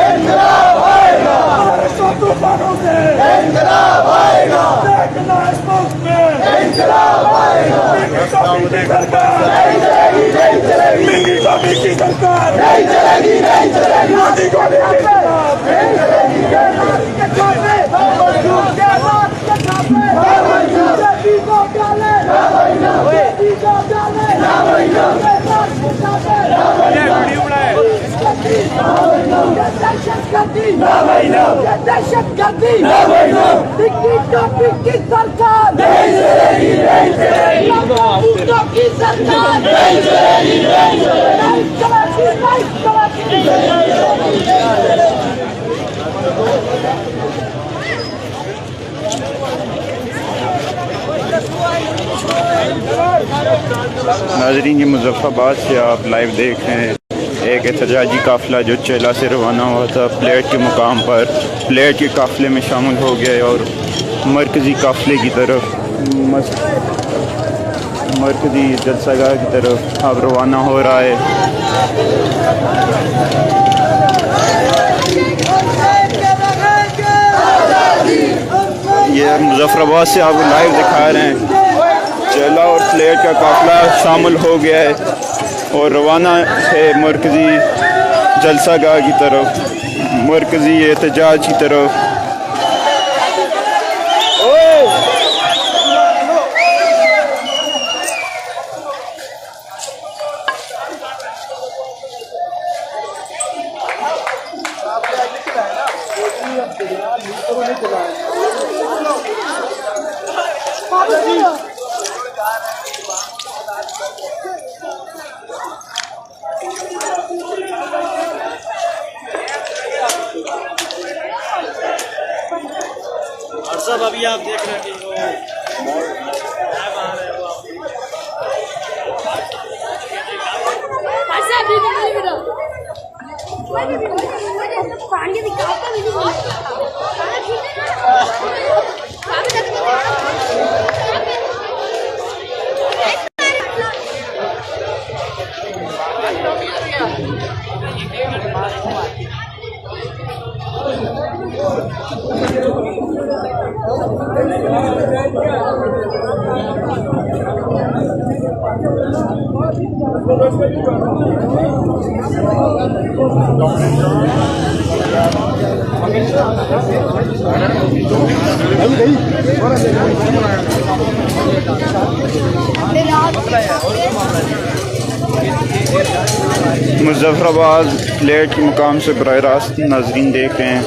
इंकलाब आएगा, तूफानों से इंकलाब आएगा, देखना इस मुल्क में इंकलाब आएगा। सरकार नहीं चलेगी, नहीं चलेगी, बीजेपी की सरकार नहीं चलेगी, नहीं चलेगी, मोदी को नहीं चलेगी, दहशतगर्दी की सरकार नहीं चलेगी, नहीं चलेगी, की सरकार नहीं चलेगी, नहीं चलेगी, नहीं चलेगी। नाजरीन, ये मुजफ्फराबाद से आप लाइव देख रहे हैं एक एहतजाजी काफ़िला जो चेला से रवाना हुआ था प्लेट के मुकाम पर प्लेट के काफ़िले में शामिल हो गया और मरकज़ी काफ़िले की तरफ मरकज़ी जलसागाह की तरफ अब रवाना हो रहा है। ये मुजफ्फराबाद से आपको लाइव दिखा रहे हैं, चेला और प्लेट का काफ़िला शामिल हो गया है और रवाना है मरकज़ी जलसागाह की तरफ, मरकज़ी एहतजाज की तरफ। और सब अभी आप देख रहे हैं कि मुजफ्फराबाद प्लेट के मुकाम से बराह रास्त नाजरीन देख रहे हैं।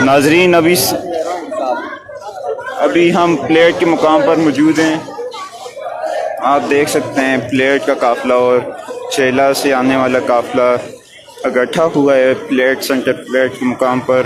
नाजरीन, अभी हम प्लेट के मुकाम पर मौजूद हैं। आप देख सकते हैं प्लेट का काफ़िला और चेला से आने वाला काफ़िला इकट्ठा हुआ है प्लेट सेंटर प्लेट के मुकाम पर।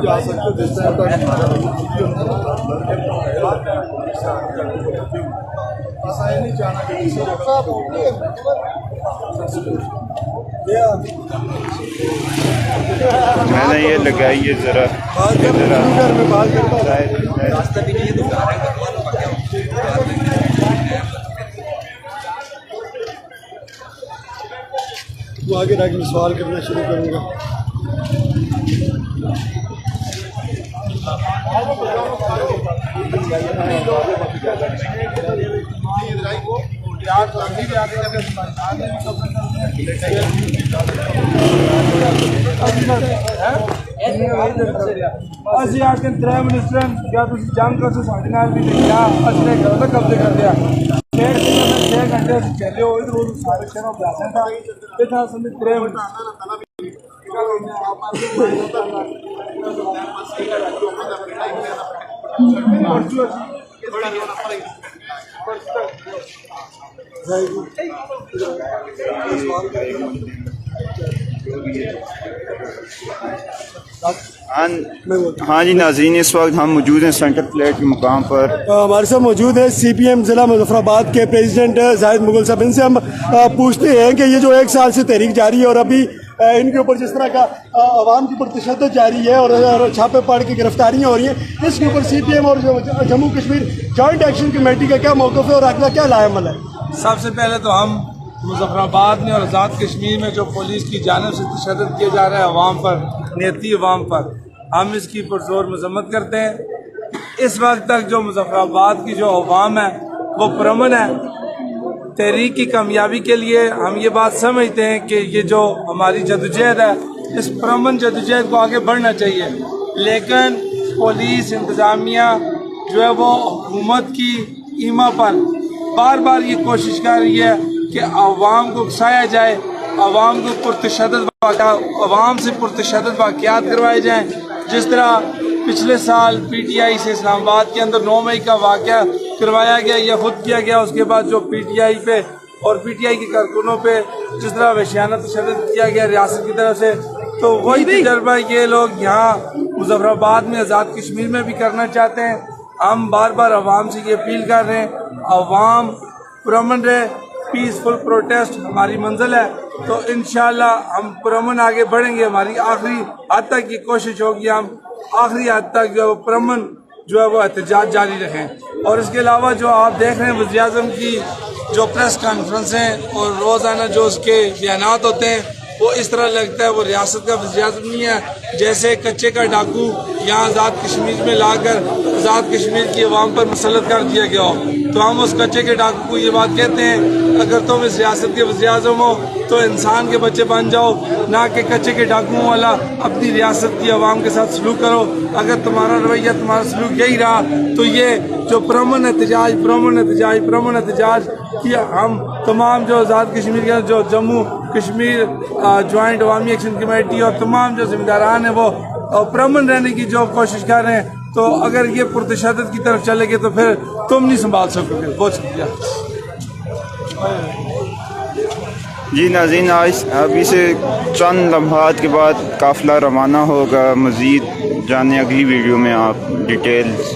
जा सकते नहीं जाना मैंने ये लगाई है ज़रा वो आगे जाके मैं सवाल करना शुरू करूँगा। ਅਸੀਂ ਆ ਕੇ ਤਰੇ ਮਿਨਿਸਟਰ ਜਾਂ ਤੁਸੀਂ ਜੰਗ ਕਰ ਸਾਡੇ ਨਾਲ ਵੀ ਲਿਆ ਅਸੀਂ ਘਰ ਦਾ ਕਬਜ਼ੇ ਕਰ ਲਿਆ 6 घंटे ਚੱਲੇ ਹੋ ਇਧਰ ਸਾਰੇ ਸ਼ਹਿਰੋਂ ਬਲਾਸਨ ਦਾ ਤੇ ਤਾਂ ਸਮਝ ਤਰੇ हाँ जी नाज़रीन, इस वक्त हम मौजूद हैं सेंटर प्लेट के मुकाम पर। हमारे साथ मौजूद है CPM ज़िला मुजफ्फराबाद के प्रेसिडेंट जाहिद मुगल साहब। इनसे हम पूछते हैं कि ये जो 1 साल से तहरीक जारी है और अभी इनके ऊपर जिस तरह का आवाम के ऊपर तशद्दुद जारी है और छापे पाड़ की गिरफ्तारियाँ हो रही हैं, इसके ऊपर CPM और Jammu Kashmir joint action committee का क्या मौक़िफ़ है और अगला क्या लाएमल है? सबसे पहले तो हम मुजफ्फराबाद में और आज़ाद कश्मीर में जो पुलिस की जानिब से तशद्दुद किया जा रहा है अवाम पर, नियती अवाम पर, हम इसकी पुरजोर मजम्मत करते हैं। इस वक्त तक जो मुजफ्फराबाद की जो अवाम है वो पुरअमन है। तहरीक की कामयाबी के लिए हम ये बात समझते हैं कि ये जो हमारी जदोजहद है, इस पुरअमन जदोजहद को आगे बढ़ना चाहिए। लेकिन पुलिस इंतज़ामिया जो है वो हुकूमत की ईमा पर बार बार ये कोशिश कर रही है कि अवाम को उकसाया जाए, अवाम को पुरतशद्दुद अवाम से पुरतशद्दुद वाक़यात करवाए जाएँ। जिस तरह पिछले साल PTI से इस्लामाबाद के अंदर 9 मई का वाक़या करवाया गया या खुद किया गया, उसके बाद जो PTI पे और PTI के कारकुनों पे जिस तरह वहशियाना तशद्दुद किया गया रियासत की तरफ से, तो वही तजर्बा ये लोग यहाँ मुजफ्फराबाद में आज़ाद कश्मीर में भी करना चाहते हैं। हम बार बार अवाम से ये अपील कर रहे हैं, अवाम पुरअमन रहे, पीसफुल प्रोटेस्ट हमारी मंजिल है। तो इंशाअल्लाह हम पुरअमन आगे बढ़ेंगे। हमारी आखिरी हद तक ये कोशिश होगी, हम आखिरी हद तक जो है पुरअमन जो है वो एहतजाज जारी रखें। और इसके अलावा जो आप देख रहे हैं वज़ीर आज़म की जो प्रेस कॉन्फ्रेंस हैं और रोज़ाना जो उसके बयानात होते हैं, वो इस तरह लगता है वो रियासत का वज़ीर आज़म नहीं है। जैसे कच्चे का डाकू यहाँ आज़ाद कश्मीर में लाकर आज़ाद कश्मीर की अवाम पर मुसल्लत कर दिया गया हो, तो हम उस कच्चे के डाकू को ये बात कहते हैं, अगर तुम इस रियासत के वज़ीर आज़म हो तो इंसान के बच्चे बन जाओ, ना कि कच्चे के डाकुओं वाला अपनी रियासत की आवाम के साथ सलूक करो। अगर तुम्हारा रवैया, तुम्हारा सलूक यही रहा तो ये जो पुरअमन एहतजाज कि हम तमाम जो आज़ाद कश्मीर के जो जम्मू कश्मीर जॉइंट अवामी एक्शन कमेटी और तमाम जो जिम्मेदारान हैं वो पुरअमन रहने की जो कोशिश कर रहे हैं, तो अगर ये पुरतशद्दुद की तरफ चलेंगे तो फिर तुम नहीं संभाल सकोगे। बहुत शुक्रिया। जी नाज़रीन, आज अभी से चंद लम्हात के बाद काफ़िला रवाना होगा। मज़ीद जाने अगली वीडियो में आप डिटेल्स